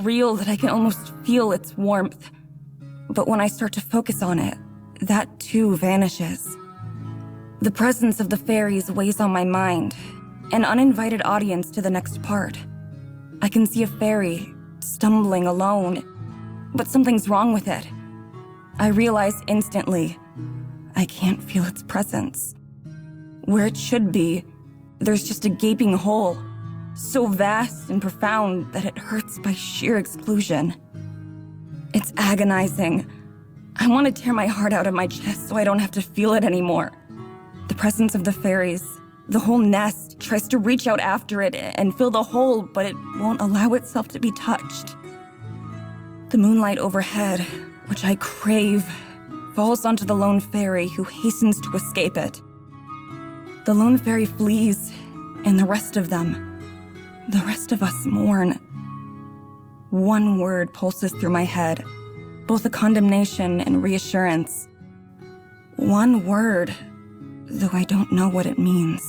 real that I can almost feel its warmth. But when I start to focus on it, that too vanishes. The presence of the fairies weighs on my mind, an uninvited audience to the next part. I can see a fairy stumbling alone, but something's wrong with it. I realize instantly, I can't feel its presence. Where it should be, there's just a gaping hole, so vast and profound that it hurts by sheer exclusion. It's agonizing. I want to tear my heart out of my chest so I don't have to feel it anymore. The presence of the fairies, the whole nest, tries to reach out after it and fill the hole, but it won't allow itself to be touched. The moonlight overhead, which I crave, falls onto the lone fairy who hastens to escape it. The lone fairy flees, and the rest of us mourn. One word pulses through my head, both a condemnation and reassurance. One word, though I don't know what it means.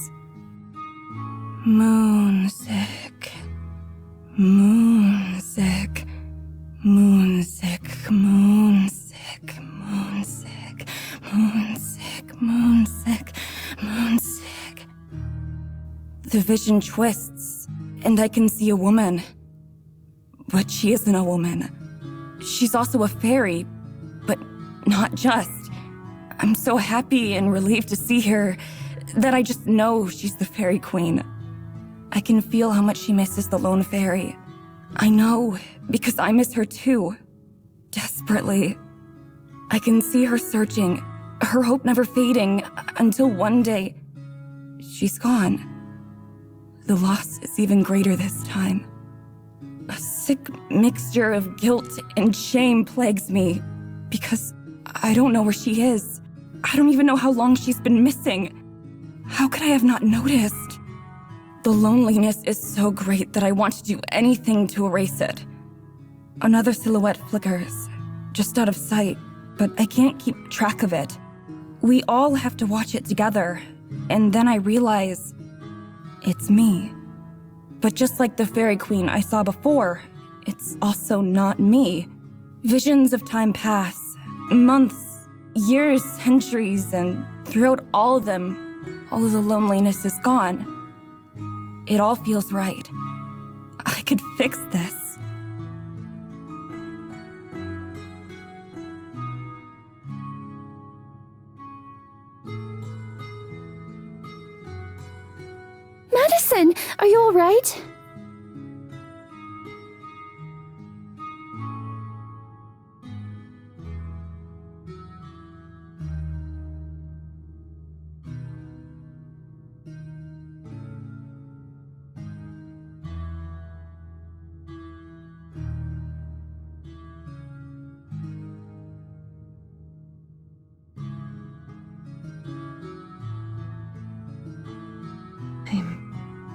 Moonsick, moonsick, moonsick, moonsick, moonsick, moonsick, moonsick, moonsick. The vision twists, and I can see a woman. But she isn't a woman. She's also a fairy, but not just. I'm so happy and relieved to see her that I just know she's the fairy queen. I can feel how much she misses the lone fairy. I know, because I miss her too. Desperately. I can see her searching, her hope never fading, until one day, she's gone. The loss is even greater this time. A sick mixture of guilt and shame plagues me, because I don't know where she is. I don't even know how long she's been missing. How could I have not noticed? The loneliness is so great that I want to do anything to erase it. Another silhouette flickers, just out of sight, but I can't keep track of it. We all have to watch it together, and then I realize it's me. But just like the fairy queen I saw before, it's also not me. Visions of time pass, months, years, centuries, and throughout all of them, all of the loneliness is gone. It all feels right. I could fix this. Madison, are you all right?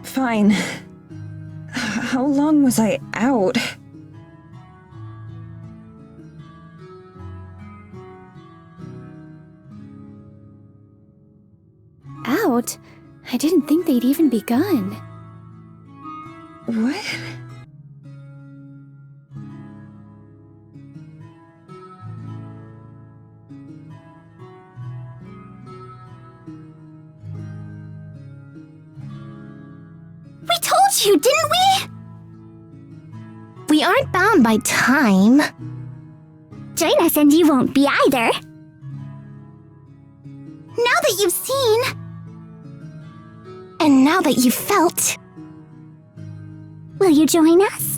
Fine. How long was I out? Out? I didn't think they'd even begun. What? We told you, didn't we? We aren't bound by time. Join us and you won't be either. Now that you've seen, and now that you've felt, will you join us?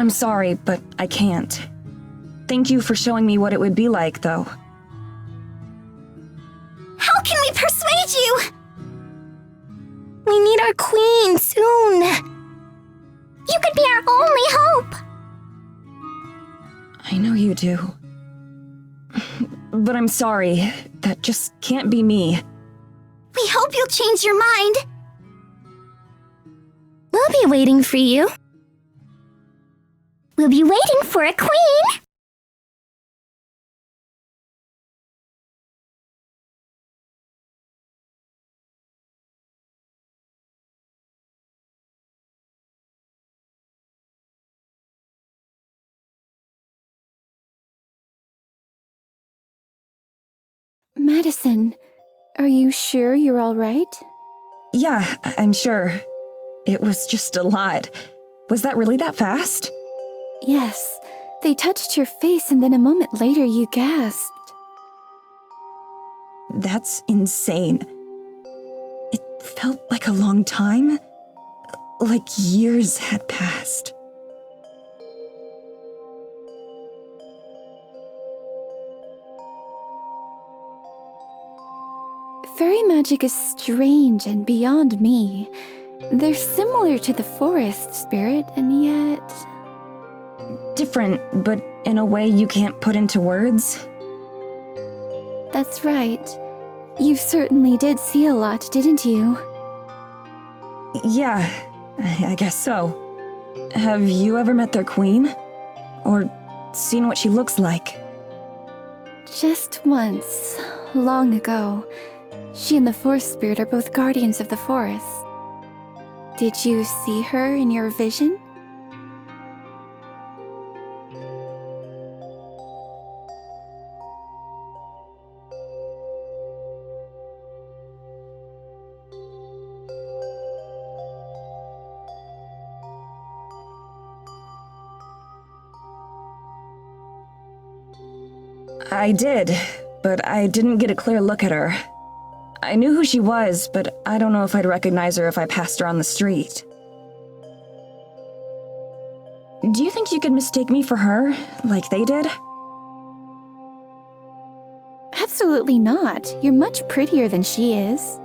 I'm sorry, but I can't. Thank you for showing me what it would be like, though. How can we persuade you? We need our queen soon. You could be our only hope. I know you do. But I'm sorry. That just can't be me. We hope you'll change your mind. We'll be waiting for you. We'll be waiting for a queen. Madison, are you sure you're all right? Yeah, I'm sure. It was just a lot. Was that really that fast? Yes. They touched your face and then a moment later you gasped. That's insane. It felt like a long time. Like years had passed. Fairy magic is strange and beyond me. They're similar to the forest spirit, and yet... Different, but in a way you can't put into words. That's right. You certainly did see a lot, didn't you? Yeah, I guess so. Have you ever met their queen? Or seen what she looks like? Just once, long ago. She and the forest spirit are both guardians of the forest. Did you see her in your vision? I did, but I didn't get a clear look at her. I knew who she was, but I don't know if I'd recognize her if I passed her on the street. Do you think you could mistake me for her, like they did? Absolutely not. You're much prettier than she is.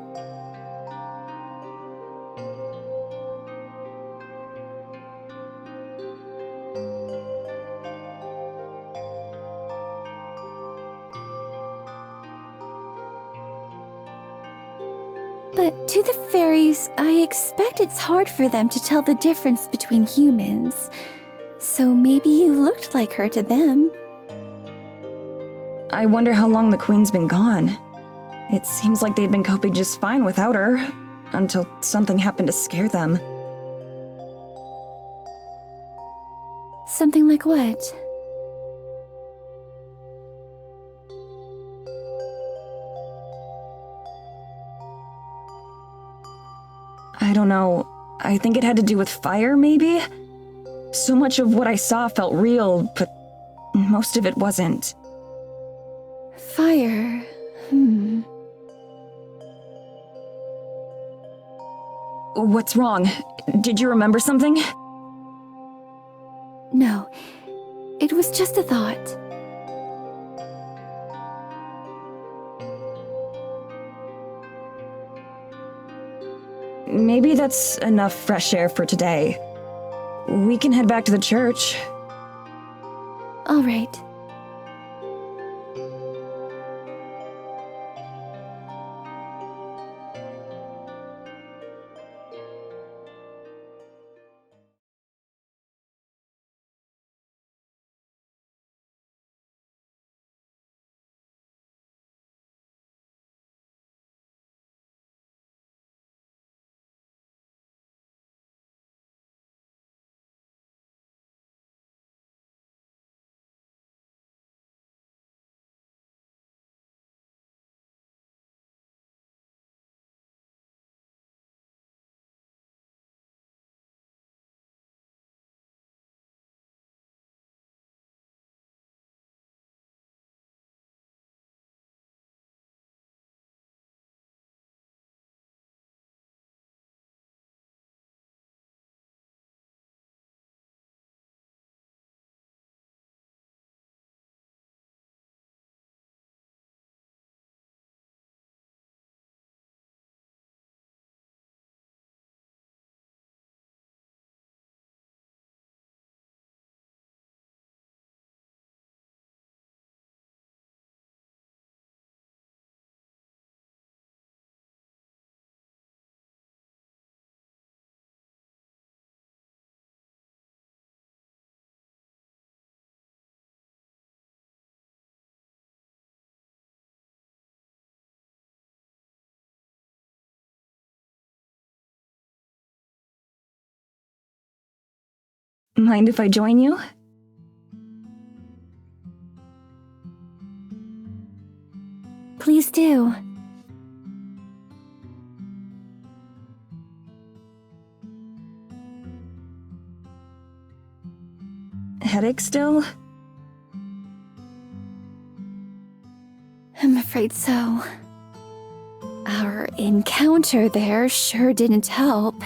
But to the fairies, I expect it's hard for them to tell the difference between humans. So maybe you looked like her to them. I wonder how long the queen's been gone. It seems like they've been coping just fine without her, until something happened to scare them. Something like what? I don't know. I think it had to do with fire, maybe? So much of what I saw felt real, but most of it wasn't. Fire. What's wrong? Did you remember something? No, it was just a thought. Maybe that's enough fresh air for today. We can head back to the church. All right. Mind if I join you? Please do. Headache still? I'm afraid so. Our encounter there sure didn't help.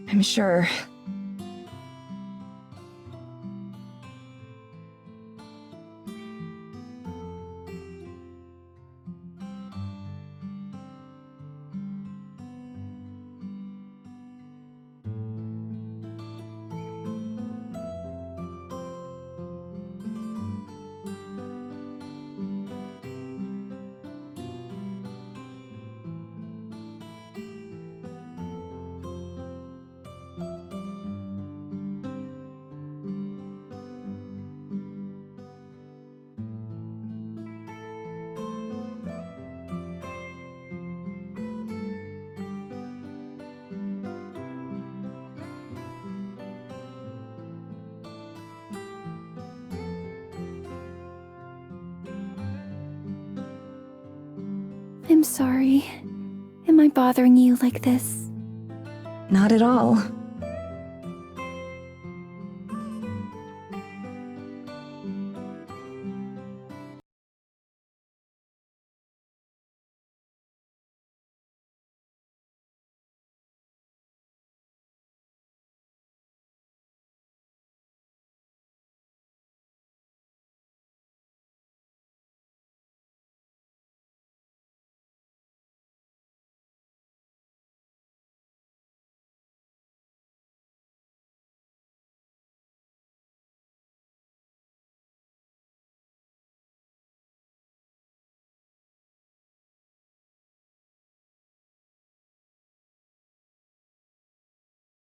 I'm sure. I'm sorry. Am I bothering you like this? Not at all.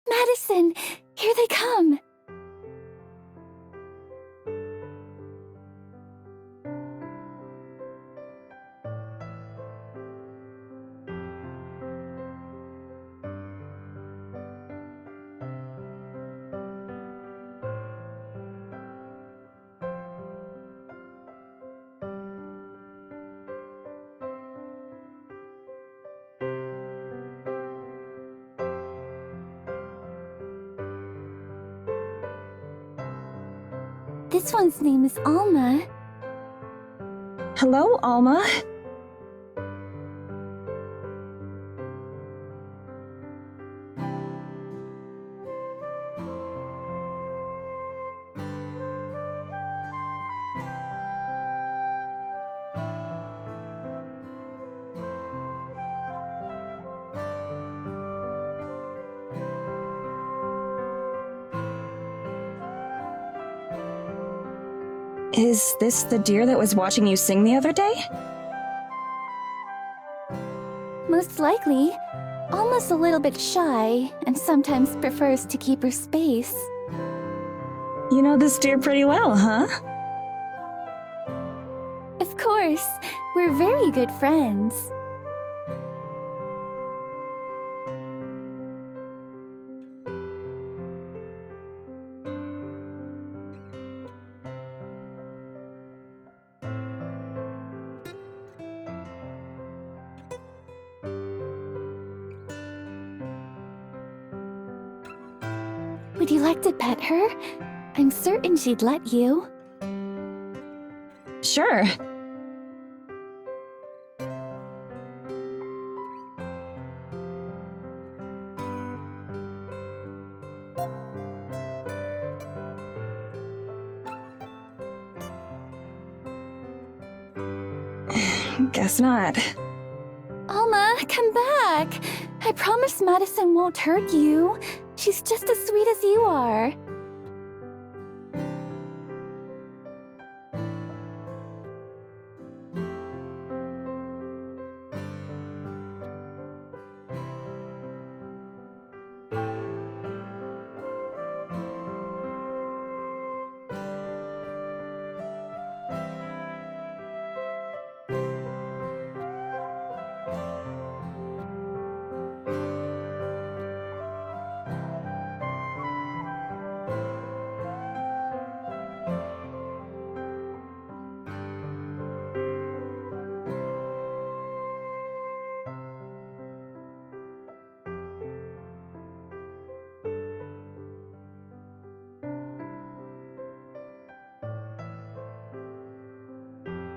Madison! Here they come! This one's name is Alma. Hello, Alma. Is this the deer that was watching you sing the other day? Most likely. Alma's a little bit shy, and sometimes prefers to keep her space. You know this deer pretty well, huh? Of course, we're very good friends. Would you like to pet her? I'm certain she'd let you. Sure. Guess not. Alma, come back! I promise Madison won't hurt you. She's just as sweet as you are.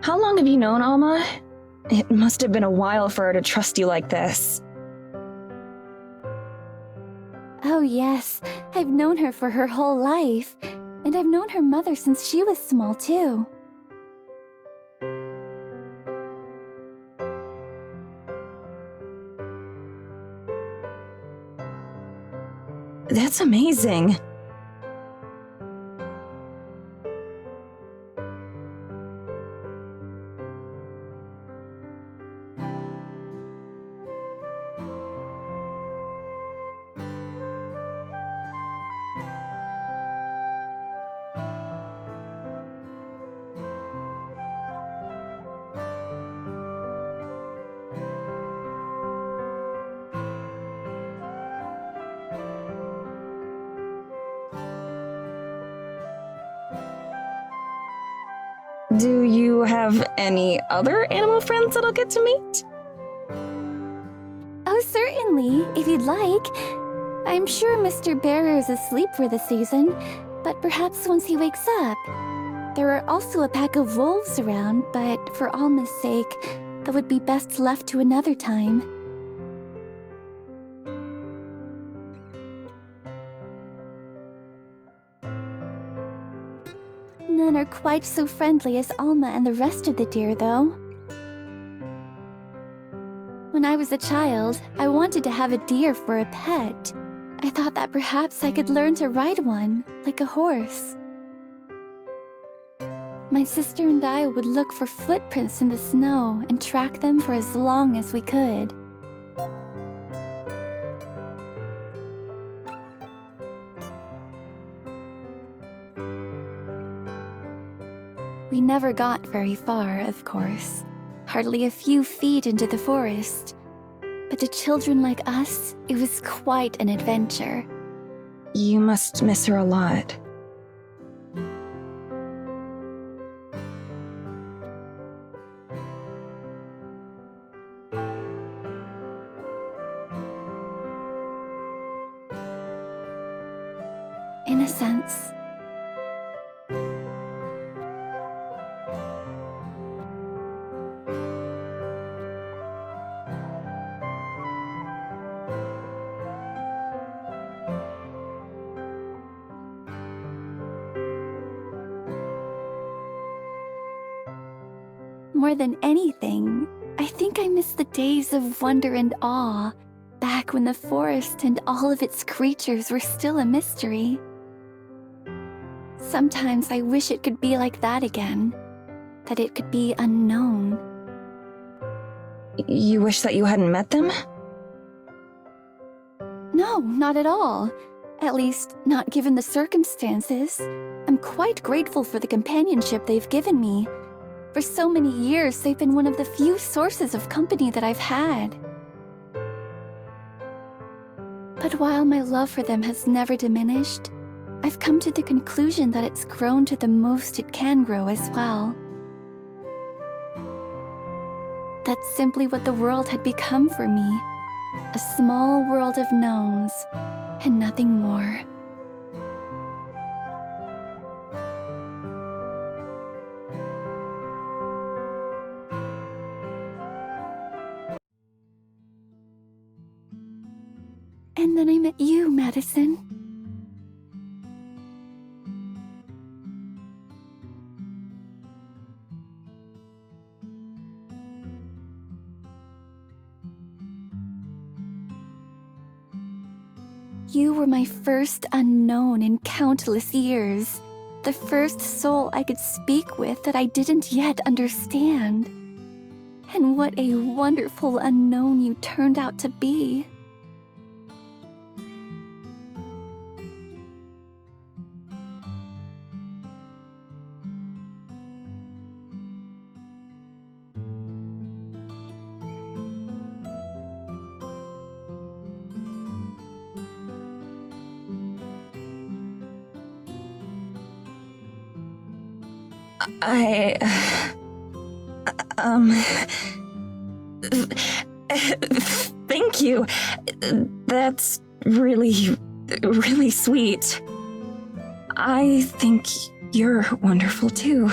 How long have you known Alma? It must have been a while for her to trust you like this. Oh yes, I've known her for her whole life. And I've known her mother since she was small too. That's amazing. Do you have any other animal friends that I'll get to meet? Oh, certainly, if you'd like. I'm sure Mr. Bearer is asleep for the season, but perhaps once he wakes up. There are also a pack of wolves around, but for Alma's sake, that would be best left to another time. None are quite so friendly as Alma and the rest of the deer, though. When I was a child, I wanted to have a deer for a pet. I thought that perhaps I could learn to ride one, like a horse. My sister and I would look for footprints in the snow and track them for as long as we could. We never got very far, of course. Hardly a few feet into the forest. But to children like us, it was quite an adventure. You must miss her a lot. In a sense. More than anything, I think I miss the days of wonder and awe, back when the forest and all of its creatures were still a mystery. Sometimes I wish it could be like that again, that it could be unknown. You wish that you hadn't met them? No, not at all. At least, not given the circumstances. I'm quite grateful for the companionship they've given me. For so many years, they've been one of the few sources of company that I've had. But while my love for them has never diminished, I've come to the conclusion that it's grown to the most it can grow as well. That's simply what the world had become for me. A small world of knowns, and nothing more. And then I met you, Madison. You were my first unknown in countless years. The first soul I could speak with that I didn't yet understand. And what a wonderful unknown you turned out to be. Thank you. That's really, really sweet. I think you're wonderful too.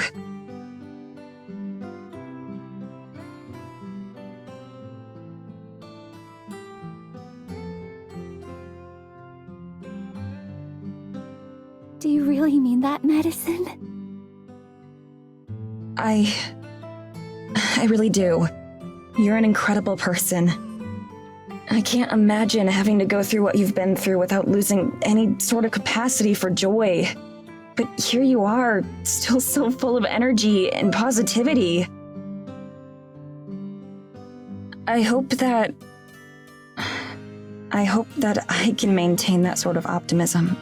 Do you really mean that, Madison? I really do. You're an incredible person. I can't imagine having to go through what you've been through without losing any sort of capacity for joy. But here you are, still so full of energy and positivity. I hope that I can maintain that sort of optimism.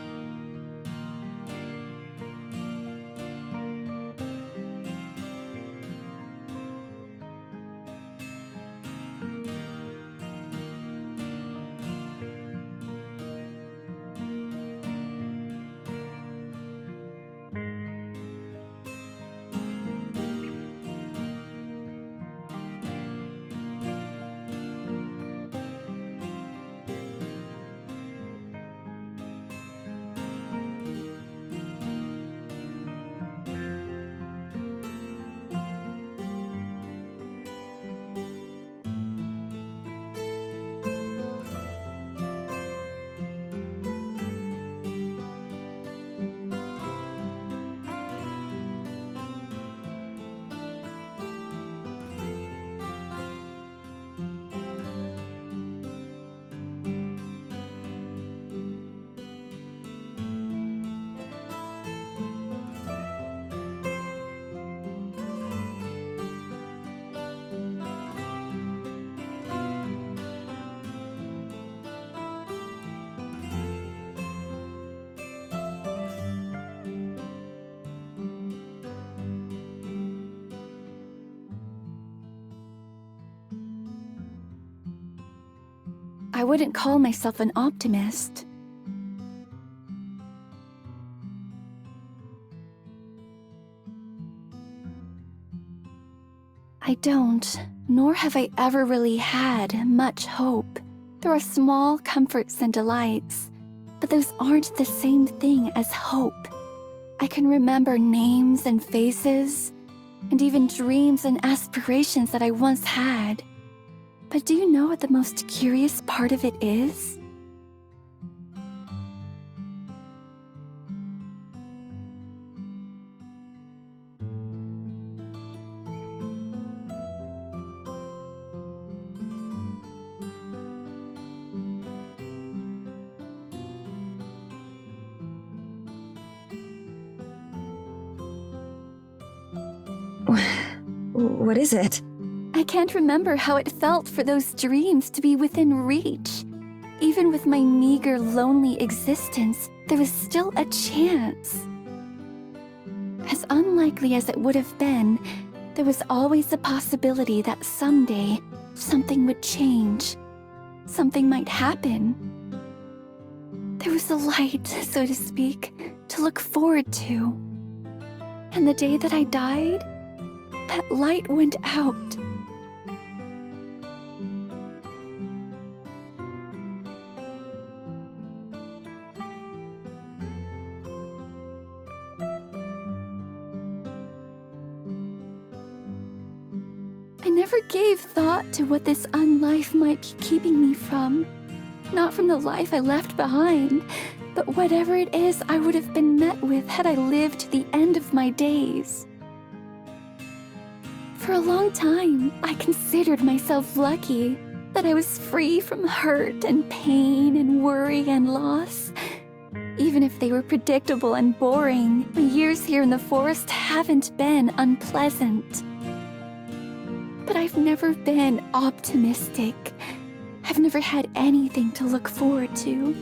I wouldn't call myself an optimist. I don't, nor have I ever really had much hope. There are small comforts and delights, but those aren't the same thing as hope. I can remember names and faces, and even dreams and aspirations that I once had. But do you know what the most curious part of it is? What is it? I can't remember how it felt for those dreams to be within reach. Even with my meager, lonely existence, there was still a chance. As unlikely as it would have been, there was always a possibility that someday something would change. Something might happen. There was a light, so to speak, to look forward to. And the day that I died, that light went out. I never gave thought to what this unlife might be keeping me from. Not from the life I left behind, but whatever it is I would have been met with had I lived to the end of my days. For a long time, I considered myself lucky that I was free from hurt and pain and worry and loss. Even if they were predictable and boring, my years here in the forest haven't been unpleasant. But I've never been optimistic. I've never had anything to look forward to.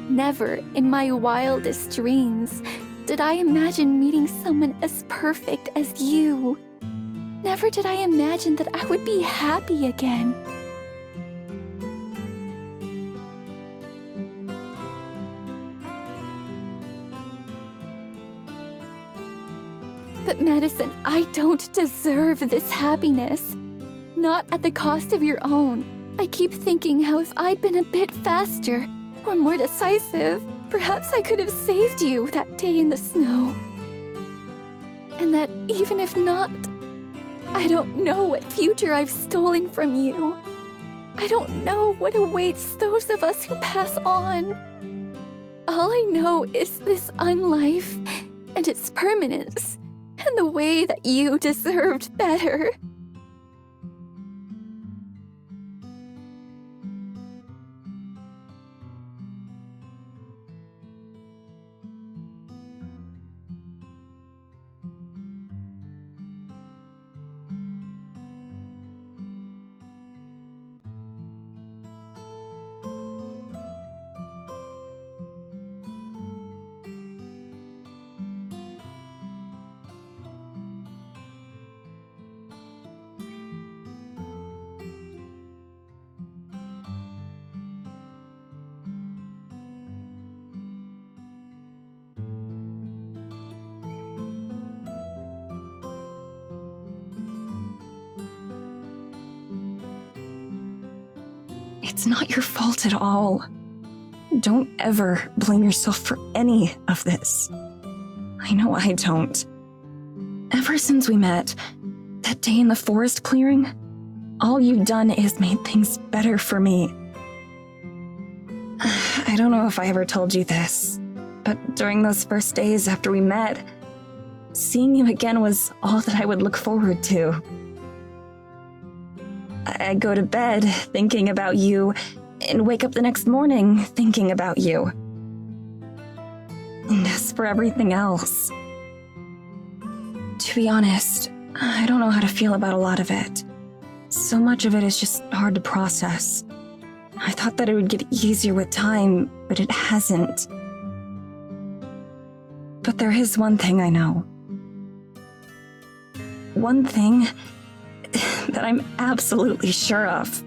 Never, in my wildest dreams, did I imagine meeting someone as perfect as you. Never did I imagine that I would be happy again. But Madison, I don't deserve this happiness. Not at the cost of your own. I keep thinking how if I'd been a bit faster, or more decisive, perhaps I could have saved you that day in the snow. And that even if not, I don't know what future I've stolen from you. I don't know what awaits those of us who pass on. All I know is this unlife and its permanence, and the way that you deserved better. It's not your fault at all. Don't ever blame yourself for any of this. I know I don't. Ever since we met, that day in the forest clearing, all you've done is made things better for me. I don't know if I ever told you this, but during those first days after we met, seeing you again was all that I would look forward to. I'd go to bed thinking about you, and wake up the next morning thinking about you. And as for everything else, to be honest, I don't know how to feel about a lot of it. So much of it is just hard to process. I thought that it would get easier with time, but it hasn't. But there is one thing I know. One thing that I'm absolutely sure of.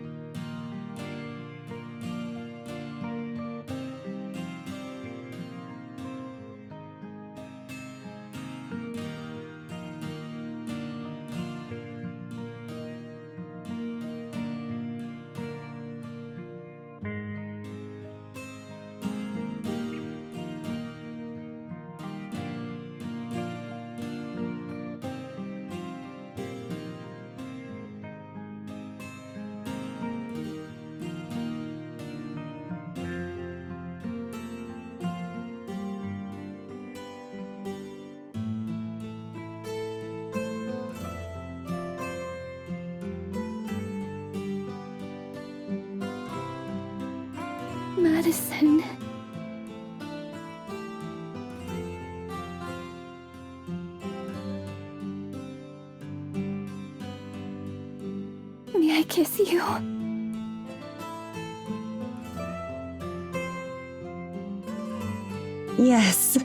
Madison. May I kiss you? Yes.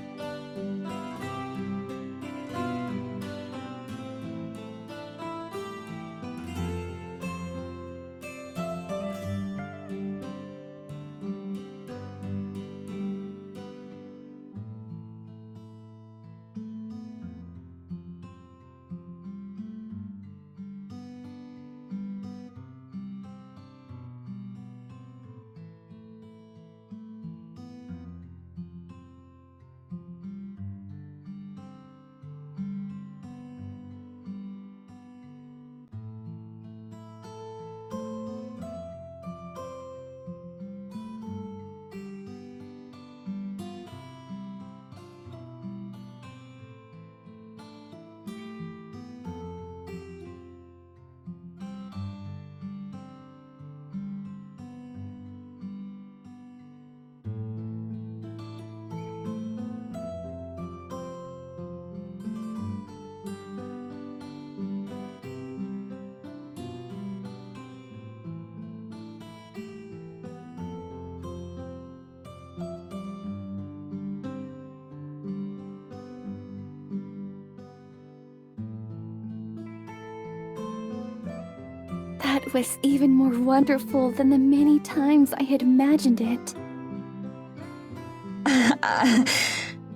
That was even more wonderful than the many times I had imagined it.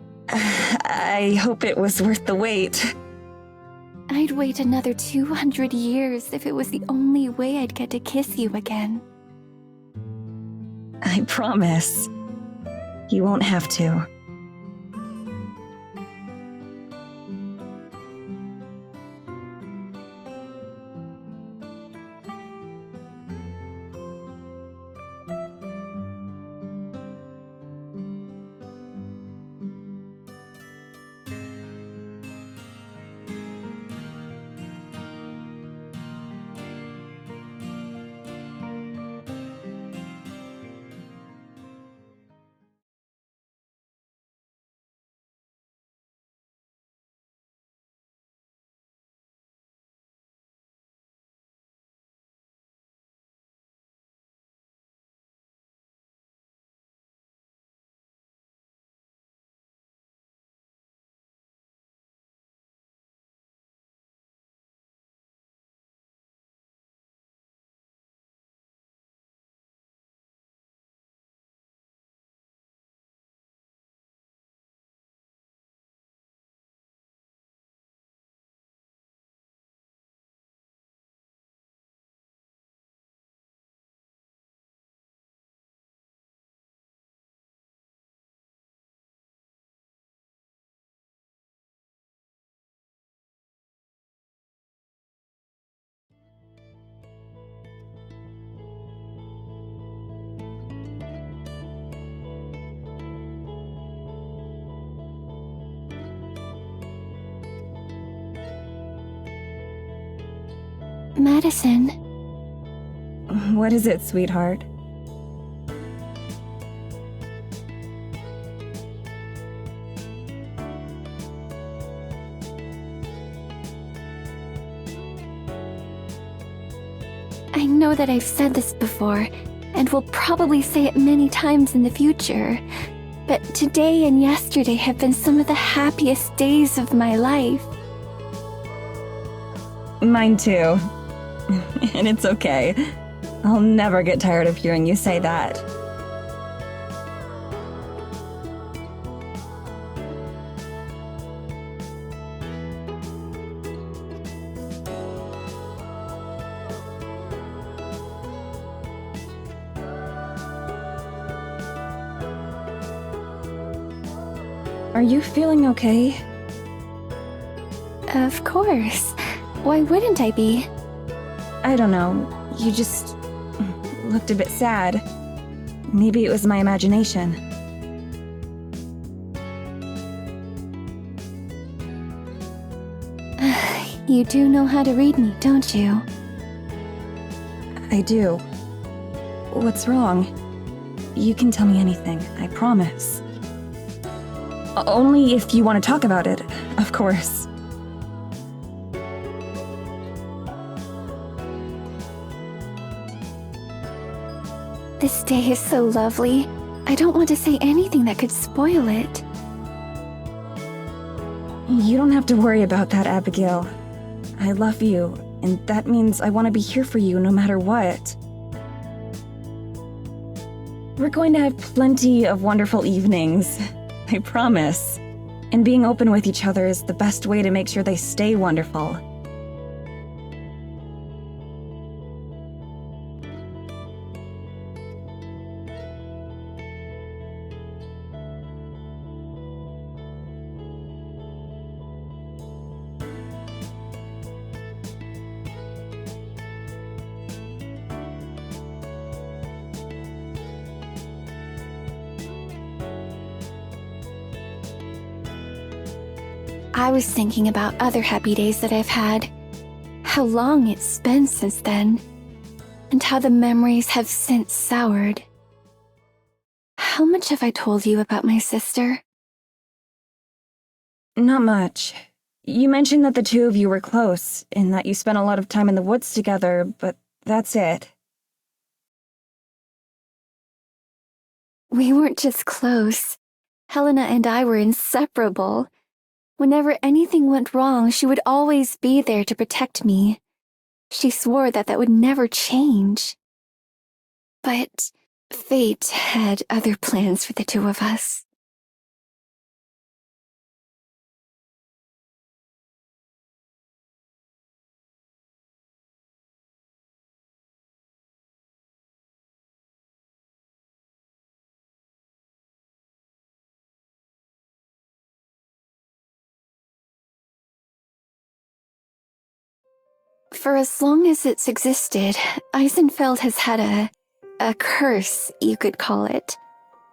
I hope it was worth the wait. I'd wait another 200 years if it was the only way I'd get to kiss you again. I promise. You won't have to. Madison, What is it, sweetheart? I know that I've said this before, and will probably say it many times in the future, but today and yesterday have been some of the happiest days of my life. Mine too. And it's okay. I'll never get tired of hearing you say that. Are you feeling okay? Of course. Why wouldn't I be? I don't know. You just looked a bit sad. Maybe it was my imagination. You do know how to read me, don't you? I do. What's wrong? You can tell me anything, I promise. Only if you want to talk about it, of course. This day is so lovely. I don't want to say anything that could spoil it. You don't have to worry about that, Abigail. I love you, and that means I want to be here for you no matter what. We're going to have plenty of wonderful evenings, I promise. And being open with each other is the best way to make sure they stay wonderful. I was thinking about other happy days that I've had. How long it's been since then. And how the memories have since soured. How much have I told you about my sister? Not much. You mentioned that the two of you were close, and that you spent a lot of time in the woods together, but that's it. We weren't just close. Helena and I were inseparable. Whenever anything went wrong, she would always be there to protect me. She swore that that would never change. But fate had other plans for the two of us. For as long as it's existed, Eisenfeld has had a curse, you could call it.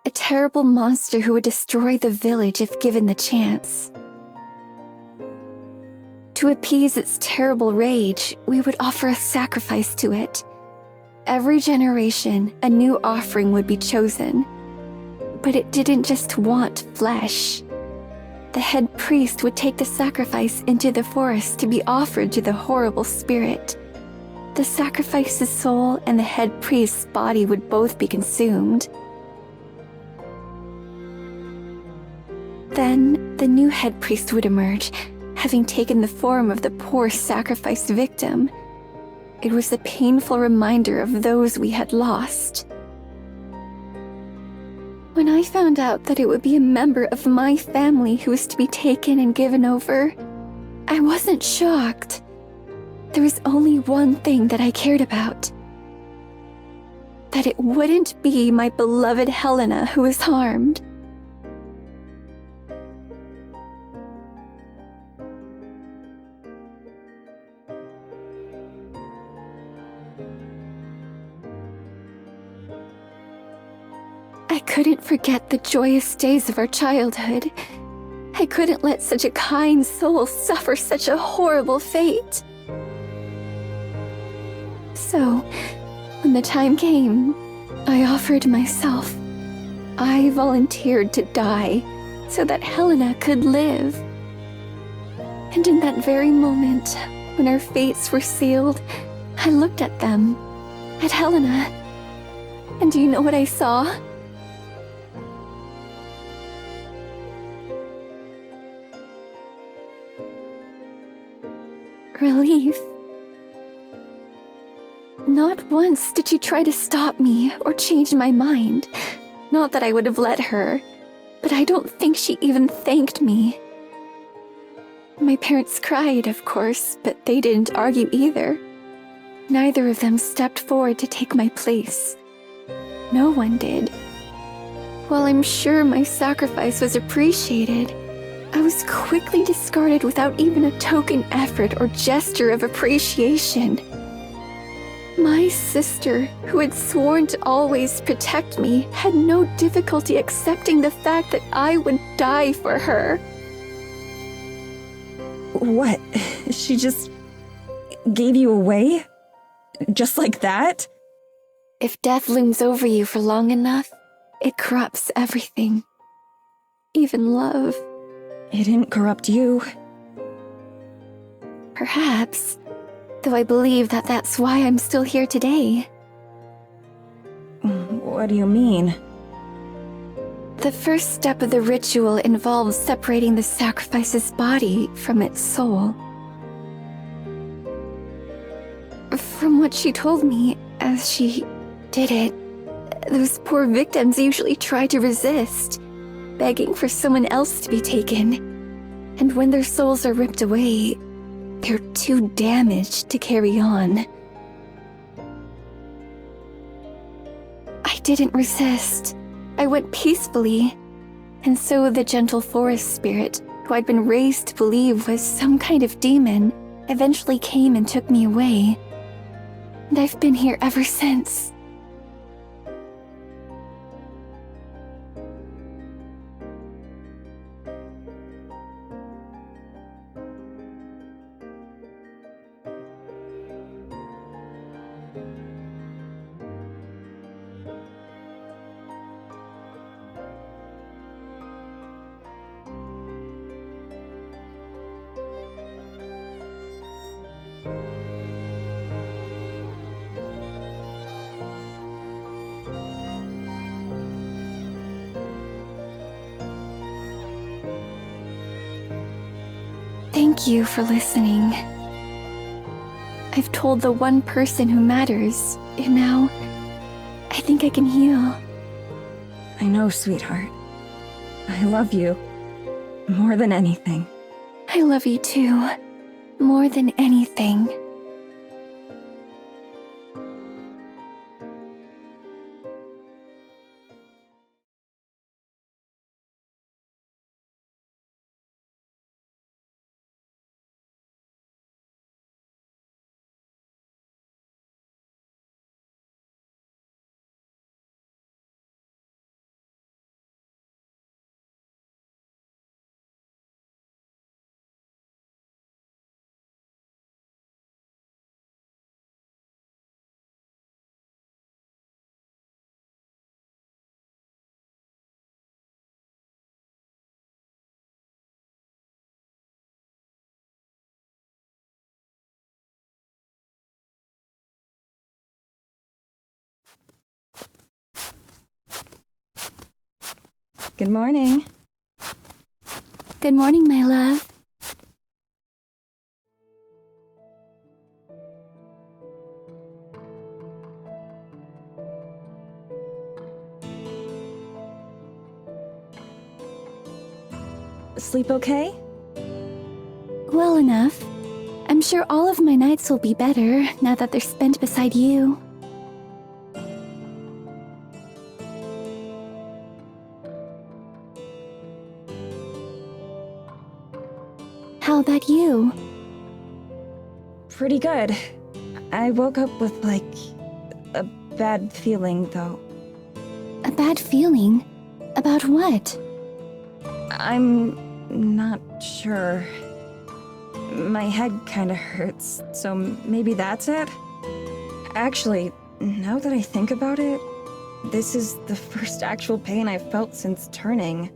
A terrible monster who would destroy the village if given the chance. To appease its terrible rage, we would offer a sacrifice to it. Every generation, a new offering would be chosen. But it didn't just want flesh. The head priest would take the sacrifice into the forest to be offered to the horrible spirit. The sacrifice's soul and the head priest's body would both be consumed. Then, the new head priest would emerge, having taken the form of the poor sacrificed victim. It was a painful reminder of those we had lost. When I found out that it would be a member of my family who was to be taken and given over, I wasn't shocked. There was only one thing that I cared about. That it wouldn't be my beloved Helena who was harmed. I couldn't forget the joyous days of our childhood. I couldn't let such a kind soul suffer such a horrible fate. So, when the time came, I offered myself. I volunteered to die so that Helena could live. And in that very moment, when our fates were sealed, I looked at them, at Helena. And do you know what I saw? Relief. Not once did she try to stop me or change my mind. Not that I would have let her, but I don't think she even thanked me. My parents cried, of course, but they didn't argue either. Neither of them stepped forward to take my place. No one did. While I'm sure my sacrifice was appreciated, I was quickly discarded without even a token effort or gesture of appreciation. My sister, who had sworn to always protect me, had no difficulty accepting the fact that I would die for her. What? She just gave you away? Just like that? If death looms over you for long enough, it corrupts everything. Even love. It didn't corrupt you. Perhaps. Though I believe that that's why I'm still here today. What do you mean? The first step of the ritual involves separating the sacrifice's body from its soul. From what she told me, as she did it, those poor victims usually try to resist, begging for someone else to be taken. And when their souls are ripped away, they're too damaged to carry on. I didn't resist. I went peacefully. And so the gentle forest spirit, who I'd been raised to believe was some kind of demon, eventually came and took me away. And I've been here ever since. Thank you for listening. I've told the one person who matters, and now I think I can heal. I know, sweetheart. I love you. More than anything. I love you too, more than anything. Good morning. Good morning, my love. Sleep okay? Well enough. I'm sure all of my nights will be better now that they're spent beside you. How about you? Pretty good. I woke up with, a bad feeling, though. A bad feeling? About what? I'm not sure. My head kinda hurts, so maybe that's it? Actually, now that I think about it, this is the first actual pain I've felt since turning.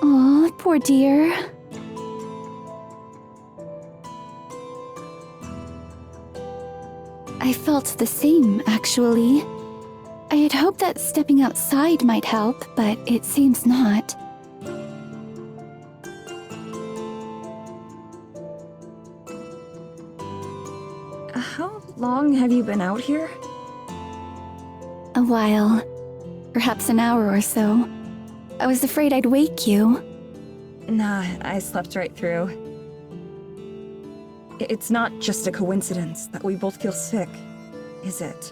Aw, poor dear. I felt the same, actually. I had hoped that stepping outside might help, but it seems not. How long have you been out here? A while. Perhaps an hour or so. I was afraid I'd wake you. Nah, I slept right through. It's not just a coincidence that we both feel sick, is it?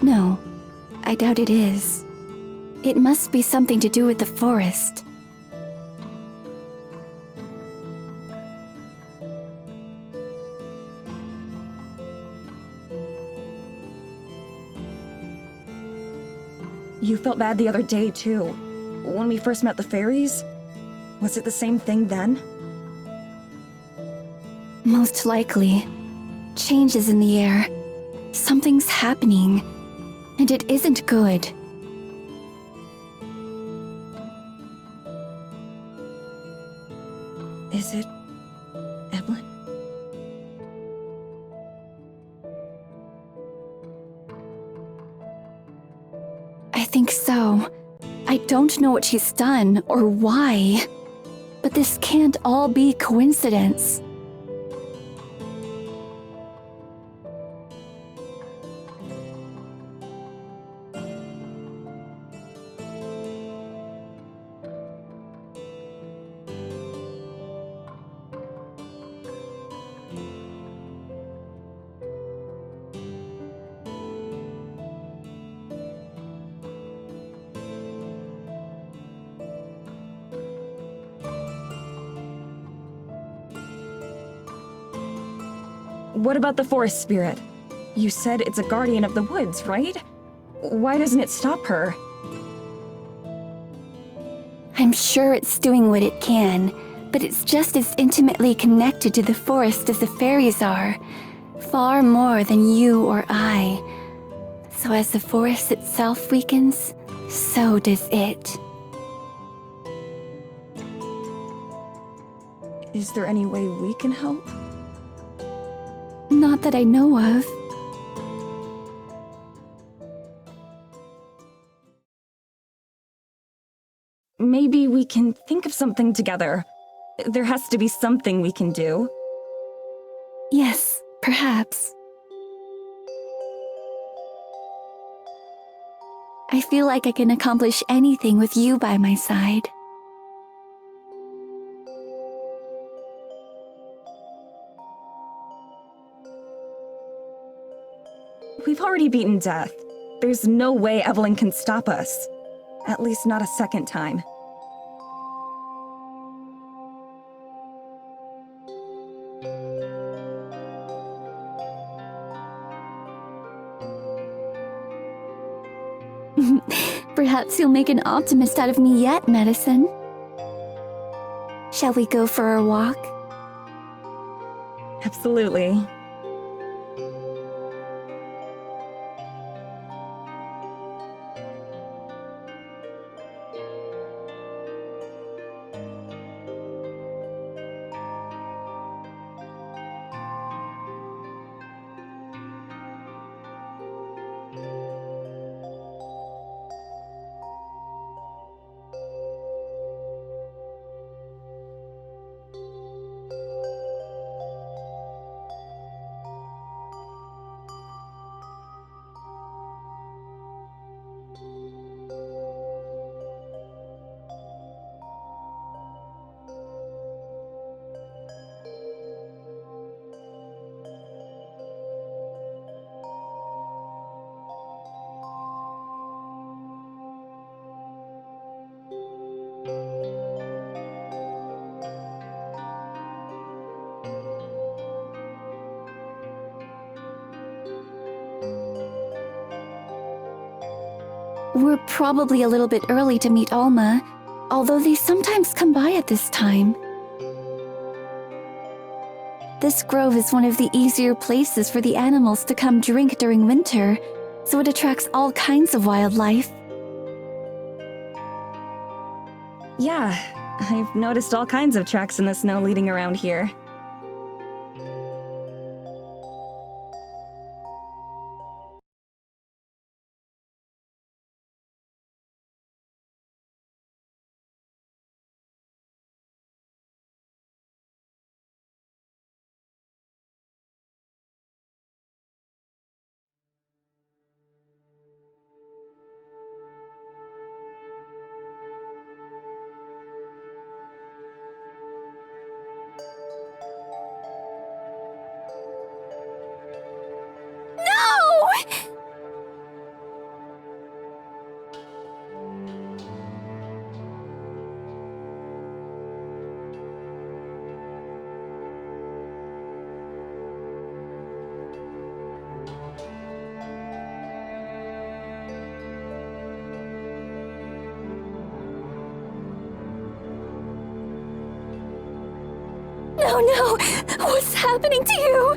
No, I doubt it is. It must be something to do with the forest. You felt bad the other day, too. When we first met the fairies? Was it the same thing then? Most likely. Changes in the air. Something's happening. And it isn't good. Is it... Evelyn? I think so. I don't know what she's done or why. But this can't all be coincidence. What about the forest spirit? You said it's a guardian of the woods, right? Why doesn't it stop her? I'm sure it's doing what it can, but it's just as intimately connected to the forest as the fairies are. Far more than you or I. So as the forest itself weakens, so does it. Is there any way we can help? Not that I know of. Maybe we can think of something together. There has to be something we can do. Yes, perhaps. I feel like I can accomplish anything with you by my side. We've already beaten death. There's no way Evelyn can stop us. At least not a second time. Perhaps you'll make an optimist out of me yet, Medicine. Shall we go for a walk? Absolutely. We're probably a little bit early to meet Alma, although they sometimes come by at this time. This grove is one of the easier places for the animals to come drink during winter, so it attracts all kinds of wildlife. Yeah, I've noticed all kinds of tracks in the snow leading around here. No! What's happening to you?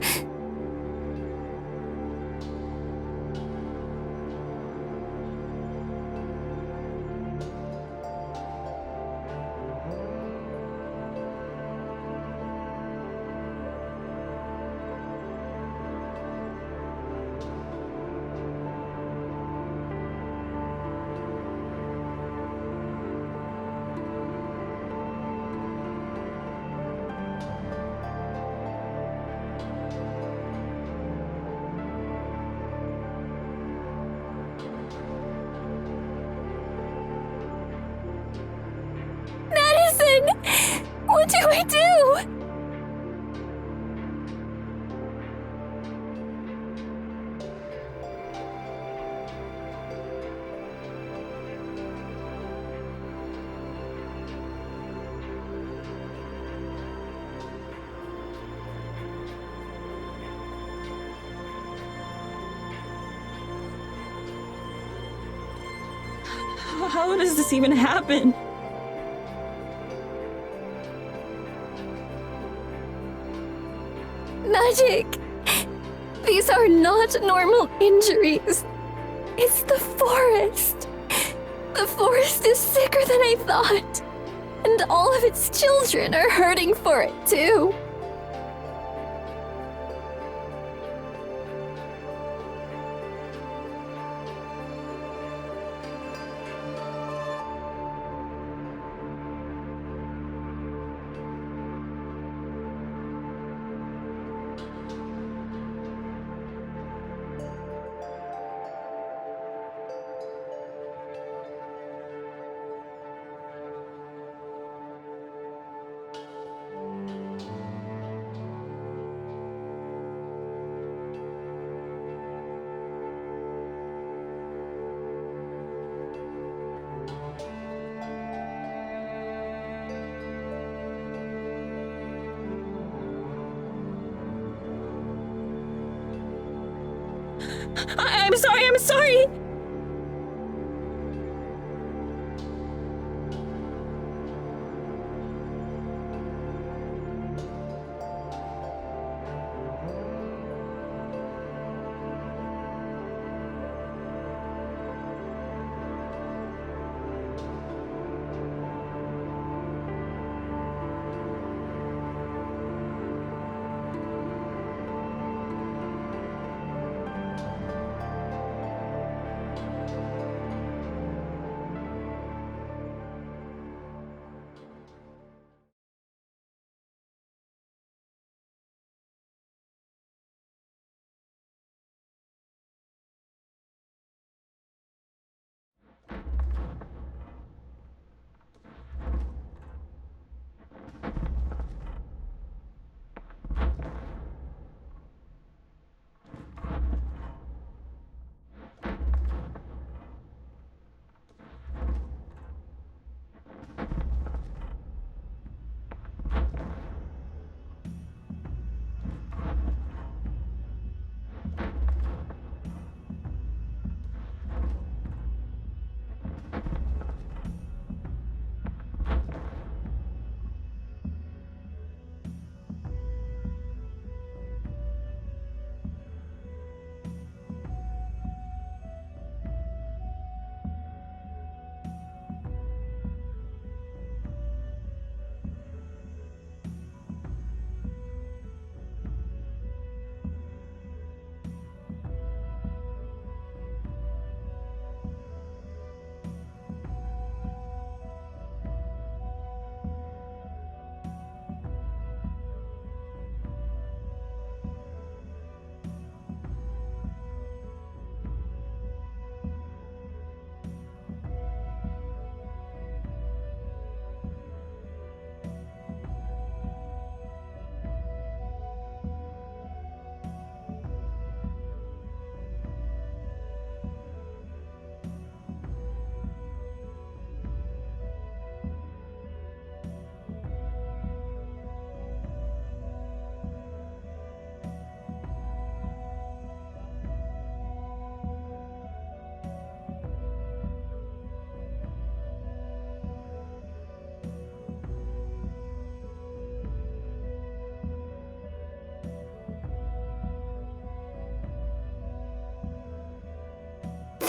Madison! What do I do? How does this even happen? Magic! These are not normal injuries. It's the forest. The forest is sicker than I thought. And all of its children are hurting for it too. I'm sorry!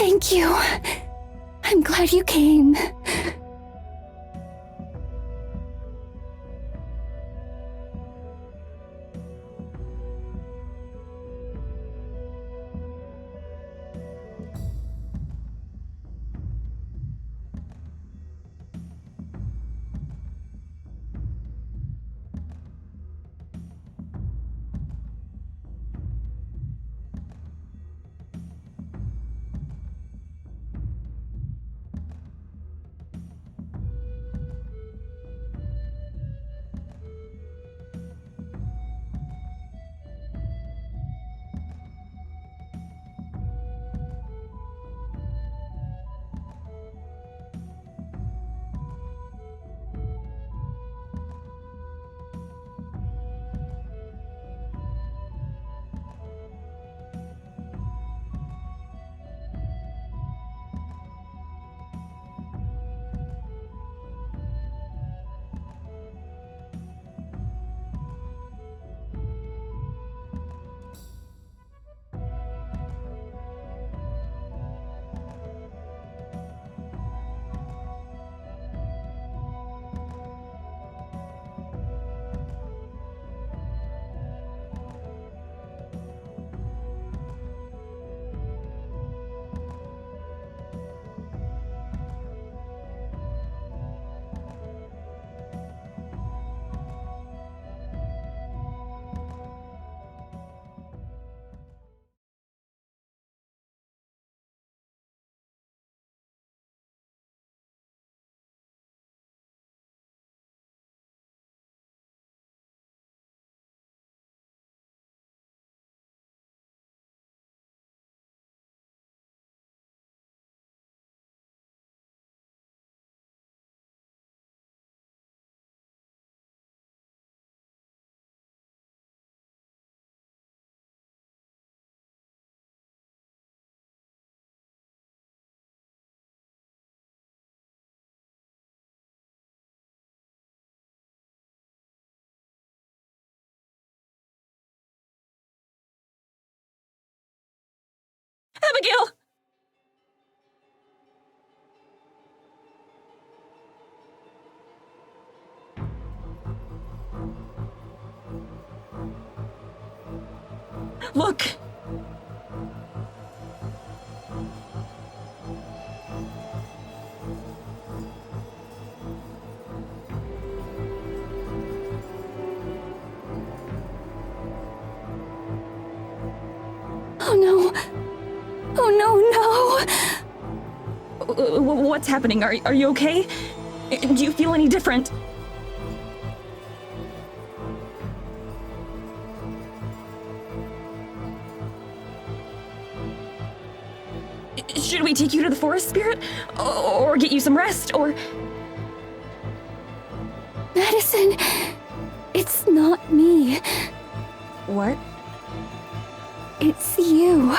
Thank you. I'm glad you came. Abigail! Look! Oh no. Oh no, What's happening? Are you okay? Do you feel any different? Should we take you to the forest spirit? Or get you some rest? Or... Madison, it's not me. What? It's you.